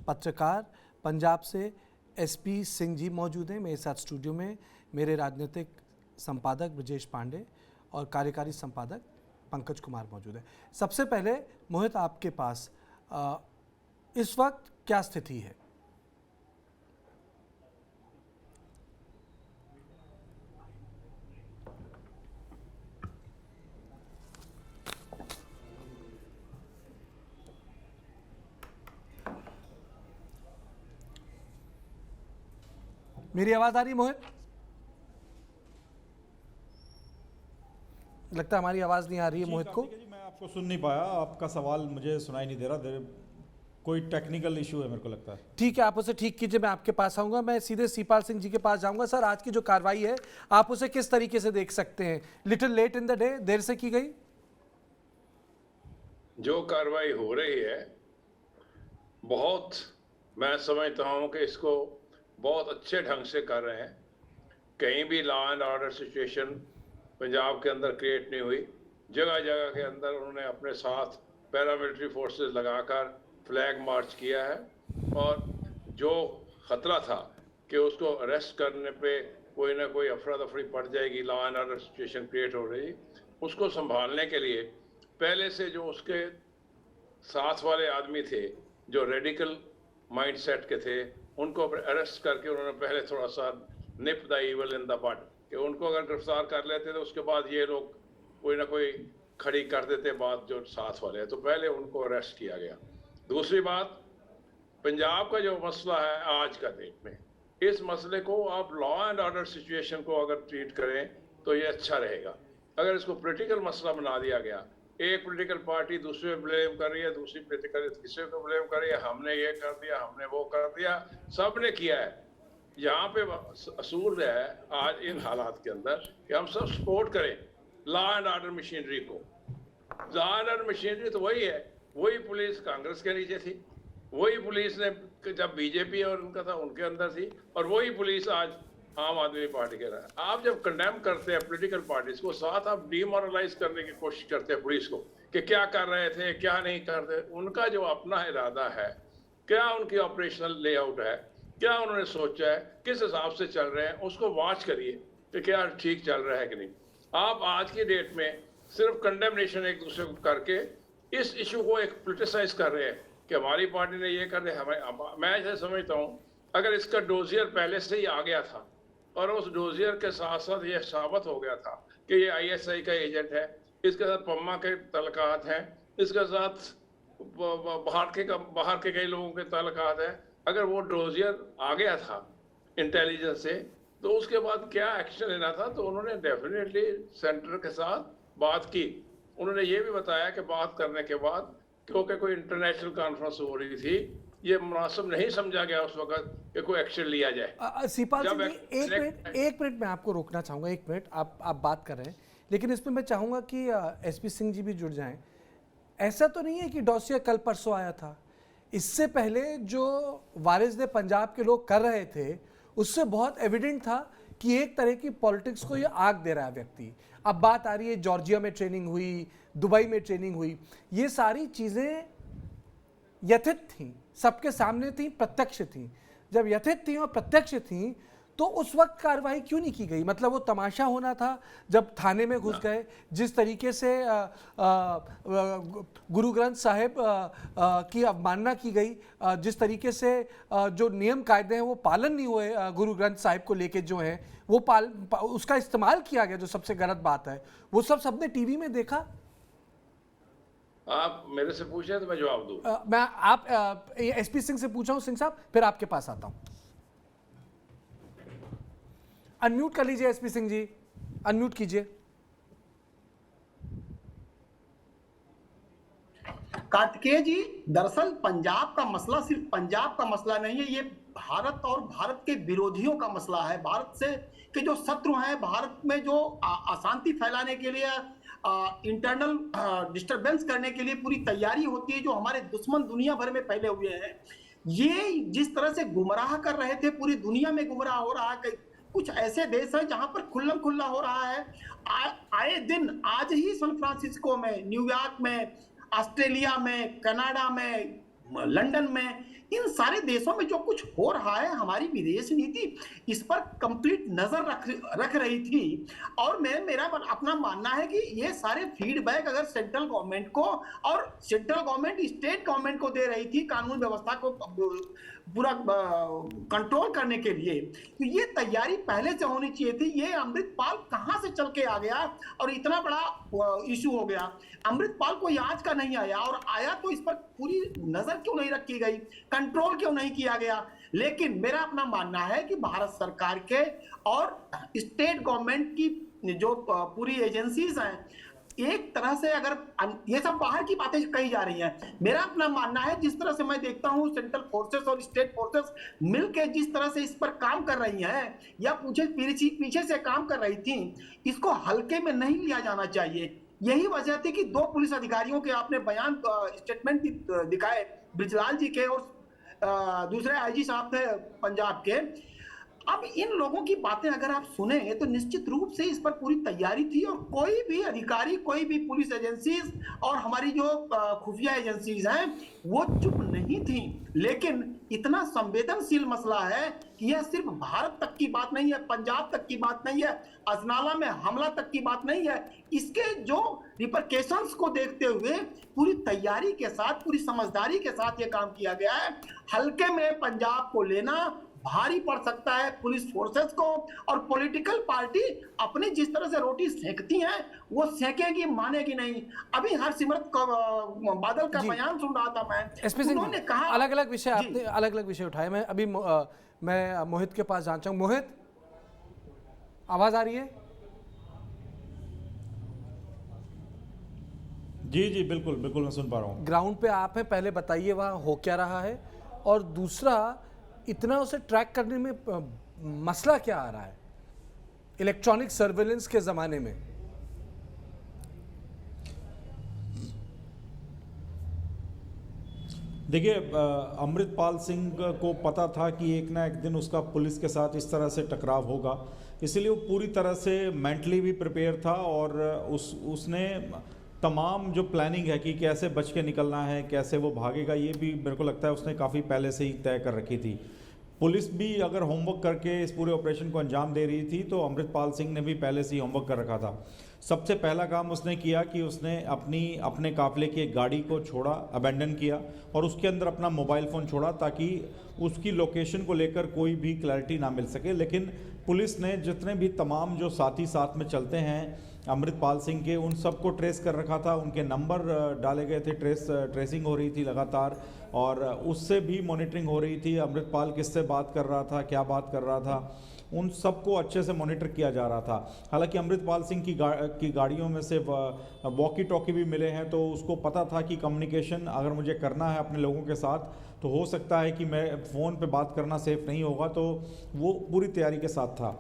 पत्रकार पंजाब से एसपी सिंह जी मौजूद हैं मेरे साथ स्टूडियो में। मेरे राजनीतिक संपादक ब्रजेश पांडे और कार्यकारी संपादक पंकज कुमार मौजूद हैं। सबसे पहले मोहित, आपके पास इस वक्त क्या स्थिति है? मेरी आवाज आ रही है मोहित? लगता है हमारी आवाज नहीं आ रही है मोहित को। मैं आपको सुन नहीं पाया, आपका सवाल मुझे सुनाई नहीं दे रहा। कोई टेक्निकल इशू है मेरे को लगता है। ठीक है, आप उसे ठीक कीजिए, मैं आपके पास आऊंगा। मैं सीधे सीपाल सिंह जी के पास जाऊंगा। सर, आज की जो कार्रवाई है आप उसे किस तरीके से देख सकते हैं? Little late in the day, देर से की गई। जो कार्रवाई हो रही है बहुत, मैं समझता हूं कि इसको बहुत अच्छे ढंग से कर रहे हैं। कहीं भी law and order situation Punjab के अंदर क्रिएट नहीं हुई। जगह जगह के अंदर उन्होंने अपने साथ पैरामिलिट्री फोर्सेस लगाकर फ्लैग मार्च किया है और जो खतरा था कि उसको अरेस्ट करने पे कोई ना कोई अफरा तफरी पड़ जाएगी, law and order situation create हो रही, उसको संभालने के लिए पहले से जो उसके साथ वाले आदमी थे जो रेडिकल माइंडसेट के थे, उनको अरेस्ट करके उन्होंने पहले थोड़ा सा nip the evil in the bud, कि उनको अगर गिरफ्तार कर लेते तो उसके बाद ये लोग कोई ना कोई खड़ी कर देते बात जो साथ वाले हैं, तो पहले उनको अरेस्ट किया गया। दूसरी बात, पंजाब का जो मसला है आज का डेट में, इस मसले को आप लॉ एंड ऑर्डर सिचुएशन को अगर ट्रीट करें तो ये अच्छा रहेगा। अगर इसको पॉलिटिकल मसला बना दिया गया, एक पॉलिटिकल पार्टी दूसरे को ब्लेम कर रही है, दूसरी पॉलिटिकल तीसरे को ब्लेम कर रही है, हमने ये कर दिया, हमने वो कर दिया, सबने किया है। यहाँ पे असूल है आज इन हालात के अंदर कि हम सब सपोर्ट करें लॉ एंड ऑर्डर मशीनरी को। लॉ एंड ऑर्डर मशीनरी तो वही है, वही पुलिस कांग्रेस के नीचे थी, वही पुलिस ने जब बीजेपी और उनका था उनके अंदर थी, और वही पुलिस आज आम आदमी पार्टी के रहा है। आप जब कंडेम करते हैं पॉलिटिकल पार्टीज को, साथ आप डिमोरलाइज करने की कोशिश करते हैं पुलिस को कि क्या कर रहे थे, क्या नहीं करते। उनका जो अपना इरादा है, क्या उनकी ऑपरेशनल लेआउट है, क्या उन्होंने सोचा है, किस हिसाब से चल रहे हैं, उसको वॉच करिए कि क्या ठीक चल रहा है कि नहीं। आप आज की डेट में सिर्फ कंडेमनेशन एक दूसरे को करके इस इशू को एक पोलिटिसाइज कर रहे हैं कि हमारी पार्टी ने ये कर दिया। मैं ऐसे समझता हूँ अगर इसका डोजियर पहले से ही आ गया था और उस डोजियर के साथ साथ ये साबित हो गया था कि ये आईएसआई का एजेंट है, इसके साथ पम्मा के तल्लुकात हैं, इसके साथ बाहर के कई लोगों के तल्लुकात हैं, अगर वो डोजियर आ गया था इंटेलिजेंस से, तो उसके बाद क्या एक्शन लेना था। तो उन्होंने डेफिनेटली सेंटर के साथ बात की। उन्होंने ये भी बताया कि बात करने के बाद, क्योंकि कोई इंटरनेशनल कॉन्फ्रेंस हो रही थी, ये मुनासिब नहीं समझा गया उस वक्त कि कोई एक्शन लिया जाए। सीपाल सिंह जी, एक मिनट मैं आपको रोकना चाहूँगा। एक मिनट, आप बात कर रहे हैं, लेकिन इसमें मैं चाहूँगा कि एसपी सिंह जी भी जुड़ जाएं। ऐसा तो नहीं है कि डॉसियर कल परसों आया था। इससे पहले जो वारिस पंजाब के लोग कर रहे थे, उससे बहुत एविडेंट था कि एक तरह की पॉलिटिक्स को ये आग दे रहा है व्यक्ति। अब बात आ रही है जॉर्जिया में ट्रेनिंग हुई, दुबई में ट्रेनिंग हुई, ये सारी चीज़ें यथित थी, सबके सामने थी, प्रत्यक्ष थी। जब यथित थी और प्रत्यक्ष थी तो उस वक्त कार्रवाई क्यों नहीं की गई? मतलब वो तमाशा होना था जब थाने में घुस गए, जिस तरीके से गुरु ग्रंथ साहिब की अवमानना की गई, जिस तरीके से जो नियम कायदे हैं वो पालन नहीं हुए, गुरु ग्रंथ साहिब को लेके जो है वो उसका इस्तेमाल किया गया, जो सबसे गलत बात है, वो सब सबने टीवी में देखा। आप मेरे से पूछे तो मैं जवाब दूं। मैं आप एसपी सिंह से पूछा हूं, सिंह साहब, फिर आपके पास आता हूं। अनम्यूट कर लीजिए एसपी सिंह जी, अनम्यूट कीजिए। कार्तिकेय जी, दरअसल पंजाब का मसला सिर्फ पंजाब का मसला नहीं है, ये भारत और भारत के विरोधियों का मसला है। भारत से के जो शत्रु हैं, भारत में जो अशांति फैलाने के लिए, इंटरनल डिस्टरबेंस करने के लिए पूरी तैयारी होती है, जो हमारे दुश्मन दुनिया भर में फैले हुए हैं। ये जिस तरह से गुमराह कर रहे थे, पूरी दुनिया में गुमराह हो रहा है। कुछ ऐसे देश हैं जहां पर खुल्लम खुल्ला हो रहा है। आए दिन, आज ही सैन फ्रांसिस्को में, न्यूयॉर्क में, ऑस्ट्रेलिया में, कनाडा में, लंदन में इन सारे देशों में जो कुछ हो रहा है, हमारी विदेश नीति इस पर कंप्लीट नजर रख रही थी। और मेरा अपना मानना है कि ये सारे फीडबैक अगर सेंट्रल गवर्नमेंट को और सेंट्रल गवर्नमेंट स्टेट गवर्नमेंट को दे रही थी कानून व्यवस्था को पूरा कंट्रोल करने के लिए, तो ये तैयारी पहले से होनी चाहिए थी। ये अमृतपाल कहां से चल के आ गया और इतना बड़ा इशू हो गया। अमृतपाल कोई आज का नहीं आया, और आया तो इस पर पूरी नजर क्यों नहीं रखी गई, कंट्रोल क्यों नहीं किया गया। लेकिन मेरा अपना मानना है कि भारत सरकार के और स्टेट गवर्नमेंट की जो पूरी एजेंसीज हैं, एक तरह से अगर ये सब बाहर की बातें कही जा रही हैं, मेरा अपना मानना है जिस तरह से मैं देखता हूं सेंट्रल फोर्सेस और स्टेट फोर्सेस मिलकर जिस तरह से इस पर काम कर रही हैं या पीछे से काम कर रही थी, इसको हल्के में नहीं लिया जाना चाहिए। यही वजह थी कि 2 पुलिस अधिकारियों के आपने बयान स्टेटमेंट दिखाए, ब्रिजलाल जी के और दूसरे आईजी साहब थे पंजाब के। अब इन लोगों की बातें अगर आप सुने तो निश्चित रूप से इस पर पूरी तैयारी थी, और कोई भी अधिकारी, कोई भी पुलिस एजेंसीज और हमारी जो खुफिया एजेंसीज हैं वो चुप नहीं थी। लेकिन इतना संवेदनशील मसला है कि यह सिर्फ भारत तक की बात नहीं है, पंजाब तक की बात नहीं है, अजनाला में हमला तक की बात नहीं है। इसके जो रिपरकेशंस को देखते हुए पूरी तैयारी के साथ, पूरी समझदारी के साथ ये काम किया गया है। हल्के में पंजाब को लेना भारी पड़ सकता है पुलिस फोर्सेस को, और पॉलिटिकल पार्टी अपनी जिस तरह से रोटी सेकती हैं वो सेकेगी, मानेगी नहीं। अभी हरसिमरत बादल का बयान सुन रहा था मैं, उन्होंने कहा अलग अलग विषय, आपने अलग अलग विषय उठाए। मैं अभी मैं मोहित के पास जाना चाहूँ। मोहित, आवाज आ रही है? जी जी बिल्कुल बिल्कुल, मैं सुन पा रहा हूँ। ग्राउंड पे आप हैं, पहले बताइए वहाँ हो क्या रहा है, और दूसरा इतना उसे ट्रैक करने में मसला क्या आ रहा है इलेक्ट्रॉनिक सर्वेलेंस के जमाने में? देखिए, अमृतपाल सिंह को पता था कि एक ना एक दिन उसका पुलिस के साथ इस तरह से टकराव होगा, इसलिए वो पूरी तरह से मेंटली भी प्रिपेयर था, और उसने तमाम जो प्लानिंग है कि कैसे बच के निकलना है, कैसे वो भागेगा, ये भी मेरे को लगता है उसने काफ़ी पहले से ही तय कर रखी थी। पुलिस भी अगर होमवर्क करके इस पूरे ऑपरेशन को अंजाम दे रही थी तो अमृतपाल सिंह ने भी पहले से ही होमवर्क कर रखा था। सबसे पहला काम उसने किया कि उसने अपने काफिले की एक गाड़ी को छोड़ा, अबेंडन किया, और उसके अंदर अपना मोबाइल फ़ोन छोड़ा ताकि उसकी लोकेशन को लेकर कोई भी क्लैरिटी ना मिल सके। लेकिन पुलिस ने जितने भी तमाम जो साथी साथ में चलते हैं अमृतपाल सिंह के, उन सबको ट्रेस कर रखा था, उनके नंबर डाले गए थे, ट्रेसिंग हो रही थी लगातार, और उससे भी मॉनिटरिंग हो रही थी। अमृतपाल किससे बात कर रहा था, क्या बात कर रहा था, उन सबको अच्छे से मॉनिटर किया जा रहा था। हालांकि अमृतपाल सिंह की गाड़ियों में से वॉकी टॉकी भी मिले हैं, तो उसको पता था कि कम्युनिकेशन अगर मुझे करना है अपने लोगों के साथ तो हो सकता है कि मैं फ़ोन पे बात करना सेफ़ नहीं होगा, तो वो पूरी तैयारी के साथ था।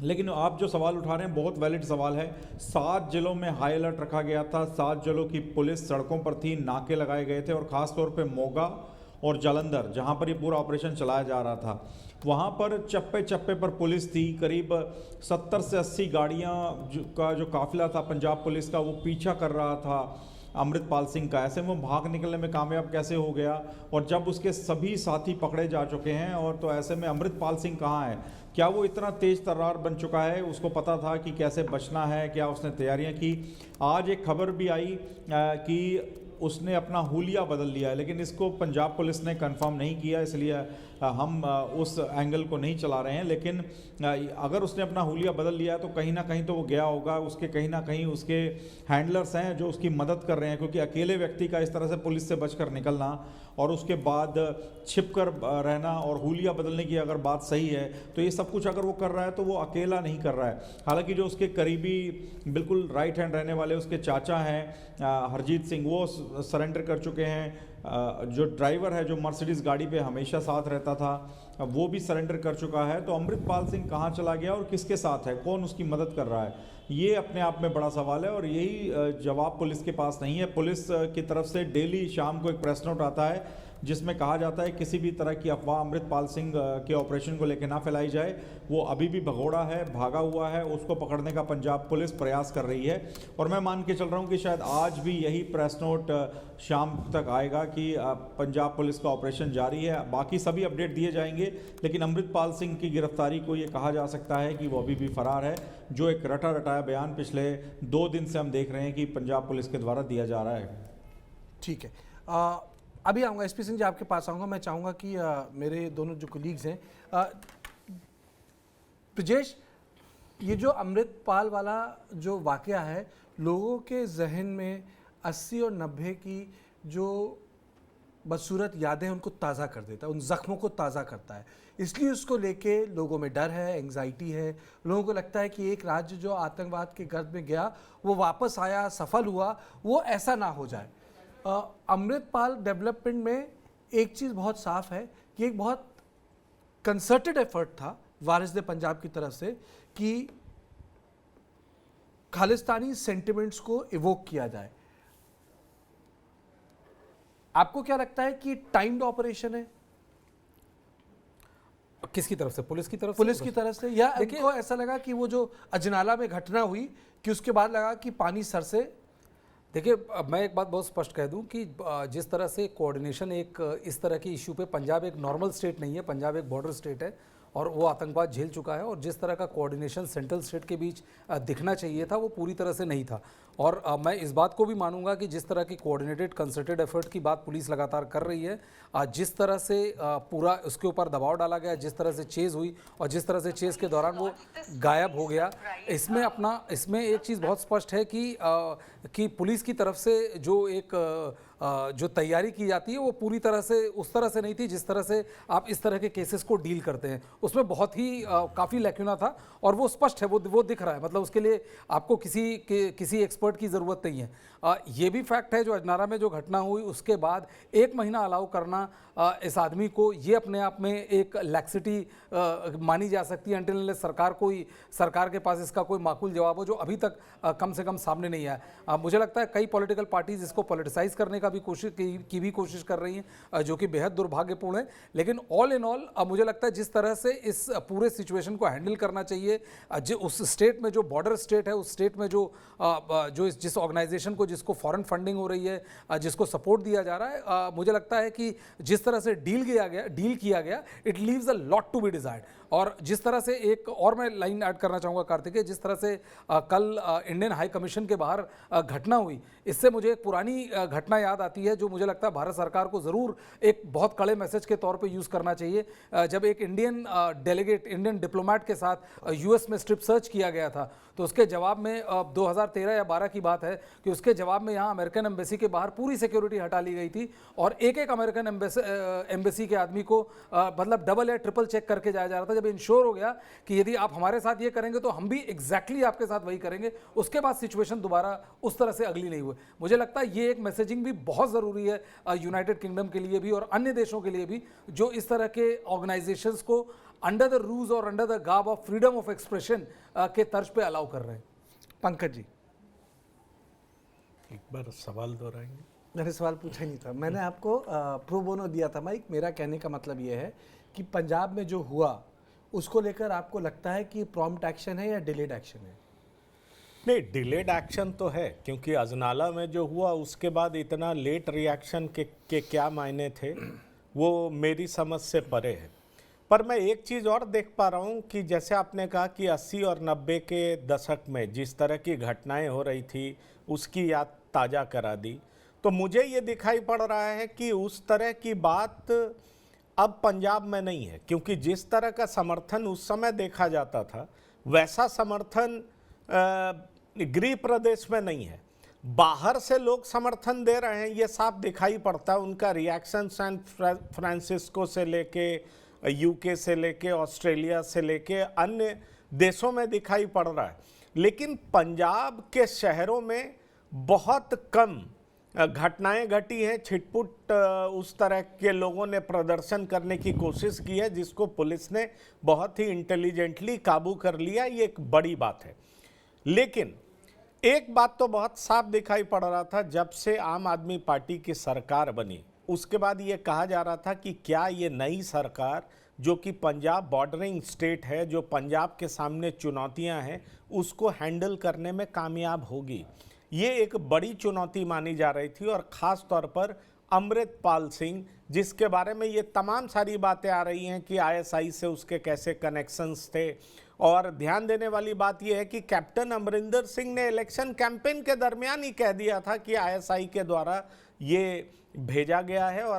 लेकिन आप जो सवाल उठा रहे हैं बहुत वैलिड सवाल है। 7 जिलों में हाई अलर्ट रखा गया था, 7 जिलों की पुलिस सड़कों पर थी, नाके लगाए गए थे, और ख़ास तौर पे मोगा और जालंधर जहां पर ये पूरा ऑपरेशन चलाया जा रहा था, वहां पर चप्पे चप्पे पर पुलिस थी। करीब 70 से 80 गाड़ियां का जो काफिला था पंजाब पुलिस का, वो पीछा कर रहा था अमृतपाल सिंह का। ऐसे में वो भाग निकलने में कामयाब कैसे हो गया, और जब उसके सभी साथी पकड़े जा चुके हैं, और तो ऐसे में अमृतपाल सिंह कहाँ है? क्या वो इतना तेज तर्रार बन चुका है, उसको पता था कि कैसे बचना है, क्या उसने तैयारियां की? आज एक खबर भी आई कि उसने अपना हुलिया बदल लिया है, लेकिन इसको पंजाब पुलिस ने कंफर्म नहीं किया, इसलिए हम उस एंगल को नहीं चला रहे हैं। लेकिन अगर उसने अपना हुलिया बदल लिया है तो कहीं ना कहीं तो वो गया होगा, उसके कहीं ना कहीं उसके हैंडलर्स हैं जो उसकी मदद कर रहे हैं, क्योंकि अकेले व्यक्ति का इस तरह से पुलिस से बचकर निकलना और उसके बाद छिपकर रहना और हुलिया बदलने की अगर बात सही है तो ये सब कुछ अगर वो कर रहा है तो वो अकेला नहीं कर रहा है। हालांकि जो उसके करीबी बिल्कुल राइट हैंड रहने वाले उसके चाचा हैं हरजीत सिंह, वो सरेंडर कर चुके हैं। जो ड्राइवर है जो मर्सिडीज़ गाड़ी पे हमेशा साथ रहता था वो भी सरेंडर कर चुका है। तो अमृतपाल सिंह कहाँ चला गया और किसके साथ है, कौन उसकी मदद कर रहा है, ये अपने आप में बड़ा सवाल है, और यही जवाब पुलिस के पास नहीं है। पुलिस की तरफ से डेली शाम को एक प्रेस नोट आता है जिसमें कहा जाता है किसी भी तरह की अफवाह अमृतपाल सिंह के ऑपरेशन को लेकर ना फैलाई जाए। वो अभी भी भगोड़ा है, भागा हुआ है, उसको पकड़ने का पंजाब पुलिस प्रयास कर रही है। और मैं मान के चल रहा हूँ कि शायद आज भी यही प्रेस नोट शाम तक आएगा कि पंजाब पुलिस का ऑपरेशन जारी है। बाकी सभी अपडेट दिए जाएंगे, लेकिन अमृतपाल सिंह की गिरफ्तारी को ये कहा जा सकता है कि वो अभी भी फरार है, जो एक रटा रटाया बयान पिछले 2 दिन से हम देख रहे हैं कि पंजाब पुलिस के द्वारा दिया जा रहा है। ठीक है, अभी आऊँगा एसपी सिंह जी, आपके पास आऊँगा। मैं चाहूँगा कि मेरे दोनों जो कोलीग्स हैं, ब्रजेश, ये जो अमृतपाल वाला जो वाकया है, लोगों के जहन में 80 और 90 की जो बदसूरत यादें उनको ताज़ा कर देता है, उन ज़ख्मों को ताज़ा करता है। इसलिए उसको लेके लोगों में डर है, एंग्जाइटी है। लोगों को लगता है कि एक राज्य जो आतंकवाद के गर्द में गया वो वापस आया, सफल हुआ, वो ऐसा ना हो जाए। अमृतपाल डेवलपमेंट में एक चीज़ बहुत साफ है कि एक बहुत कंसर्टेड एफर्ट था वारिस पंजाब की तरफ से कि खालिस्तानी सेंटिमेंट्स को इवोक किया जाए। आपको क्या लगता है कि टाइम्ड ऑपरेशन है? किसकी तरफ से? पुलिस की तरफ से? पुलिस की तरफ से, या इनको ऐसा लगा कि वो जो अजनाला में घटना हुई कि उसके बाद लगा कि पानी सर से? देखिए, मैं एक बात बहुत स्पष्ट कह दूं कि जिस तरह से कोऑर्डिनेशन एक इस तरह की इशू पे, पंजाब एक नॉर्मल स्टेट नहीं है, पंजाब एक बॉर्डर स्टेट है और वो आतंकवाद झेल चुका है, और जिस तरह का कोऑर्डिनेशन सेंट्रल स्टेट के बीच दिखना चाहिए था वो पूरी तरह से नहीं था। और मैं इस बात को भी मानूंगा कि जिस तरह की कोऑर्डिनेटेड कंसर्टेड एफर्ट की बात पुलिस लगातार कर रही है, जिस तरह से पूरा उसके ऊपर दबाव डाला गया, जिस तरह से चेज़ हुई और जिस तरह से चेज़ के दौरान वो गायब हो गया, इसमें एक चीज़ बहुत स्पष्ट है कि पुलिस की तरफ से जो तैयारी की जाती है वो पूरी तरह से उस तरह से नहीं थी जिस तरह से आप इस तरह के केसेस को डील करते हैं। उसमें बहुत ही काफ़ी लैक्यूना था और वो स्पष्ट है, वो दिख रहा है। मतलब उसके लिए आपको किसी एक्सपर्ट की ज़रूरत नहीं है। ये भी फैक्ट है जो अजनारा में जो घटना हुई उसके बाद 1 महीना अलाउ करना इस आदमी को, ये अपने आप में एक लैक्सिटी मानी जा सकती है अंटिल सरकार के पास इसका कोई माकूल जवाब हो, जो अभी तक कम से कम सामने नहीं आया। मुझे लगता है कई पॉलिटिकल पार्टीज इसको पॉलिटिसाइज करने का भी कोशिश कर रही हैं, जो कि बेहद दुर्भाग्यपूर्ण है। लेकिन ऑल इन ऑल मुझे लगता है जिस तरह से इस पूरे सिचुएशन को हैंडल करना चाहिए, उस स्टेट में जो बॉर्डर स्टेट है, उस स्टेट में जिस ऑर्गेनाइजेशन को, जिसको फॉरेन फंडिंग हो रही है, जिसको सपोर्ट दिया जा रहा है, मुझे लगता है कि जिस तरह से डील किया गया, it leaves a lot to be desired. और जिस तरह से एक और मैं लाइन ऐड करना चाहूँगा कार्तिकेय, जिस तरह से कल इंडियन हाई कमीशन के बाहर घटना हुई, इससे मुझे एक पुरानी घटना याद आती है जो मुझे लगता है भारत सरकार को ज़रूर एक बहुत कड़े मैसेज के तौर पे यूज़ करना चाहिए। जब एक इंडियन डिप्लोमेट के साथ यूएस में स्ट्रिप सर्च किया गया था, तो उसके जवाब में 2013 या 12 की बात है कि उसके जवाब में यहाँ अमेरिकन एम्बेसी के बाहर पूरी सिक्योरिटी हटा ली गई थी और एक अमेरिकन एम्बेसी के आदमी को मतलब डबल या ट्रिपल चेक करके जाया जा रहा था। जब इंश्योर हो गया कि यदि आप हमारे साथ ये करेंगे तो हम भी एग्जैक्टली आपके साथ वही करेंगे, उसके बाद सिचुएशन दोबारा उस तरह से अगली नहीं हुई। मुझे लगता है ये एक मैसेजिंग भी बहुत ज़रूरी है यूनाइटेड किंगडम के लिए भी और अन्य देशों के लिए भी, जो इस तरह के ऑर्गेनाइजेशंस को अंडर द रूल्स और under the garb of freedom of expression के तर्ज पे अलाउ कर रहे हैं। पंकज जी, एक बार सवाल दोहराएंगे? मैंने सवाल पूछा ही नहीं था, मैंने आपको प्रो बोनो दिया था माइक। मेरा कहने का मतलब ये है कि पंजाब में जो हुआ उसको लेकर आपको लगता है कि प्रॉम्प्ट एक्शन है या डिलेड एक्शन है? नहीं, डिलेड एक्शन तो है, क्योंकि अजनाला में जो हुआ उसके बाद इतना लेट रिएक्शन के क्या मायने थे वो मेरी समझ से परे है। पर मैं एक चीज़ और देख पा रहा हूँ कि जैसे आपने कहा कि 80 और 90 के दशक में जिस तरह की घटनाएं हो रही थी उसकी याद ताज़ा करा दी, तो मुझे ये दिखाई पड़ रहा है कि उस तरह की बात अब पंजाब में नहीं है, क्योंकि जिस तरह का समर्थन उस समय देखा जाता था वैसा समर्थन गृह प्रदेश में नहीं है। बाहर से लोग समर्थन दे रहे हैं, ये साफ दिखाई पड़ता है। उनका रिएक्शन सैन फ्रांसिस्को से लेके यूके से लेके ऑस्ट्रेलिया से लेके अन्य देशों में दिखाई पड़ रहा है, लेकिन पंजाब के शहरों में बहुत कम घटनाएं घटी हैं। छिटपुट उस तरह के लोगों ने प्रदर्शन करने की कोशिश की है जिसको पुलिस ने बहुत ही इंटेलिजेंटली काबू कर लिया, ये एक बड़ी बात है। लेकिन एक बात तो बहुत साफ दिखाई पड़ रहा था, जब से आम आदमी पार्टी की सरकार बनी उसके बाद ये कहा जा रहा था कि क्या ये नई सरकार जो कि पंजाब बॉर्डरिंग स्टेट है, जो पंजाब के सामने चुनौतियां हैं, उसको हैंडल करने में कामयाब होगी। ये एक बड़ी चुनौती मानी जा रही थी, और ख़ास तौर पर अमृतपाल सिंह, जिसके बारे में ये तमाम सारी बातें आ रही हैं कि आईएसआई से उसके कैसे कनेक्शंस थे। और ध्यान देने वाली बात यह है कि कैप्टन अमरिंदर सिंह ने इलेक्शन कैंपेन के दरमियान ही कह दिया था कि आईएसआई के द्वारा ये भेजा गया है और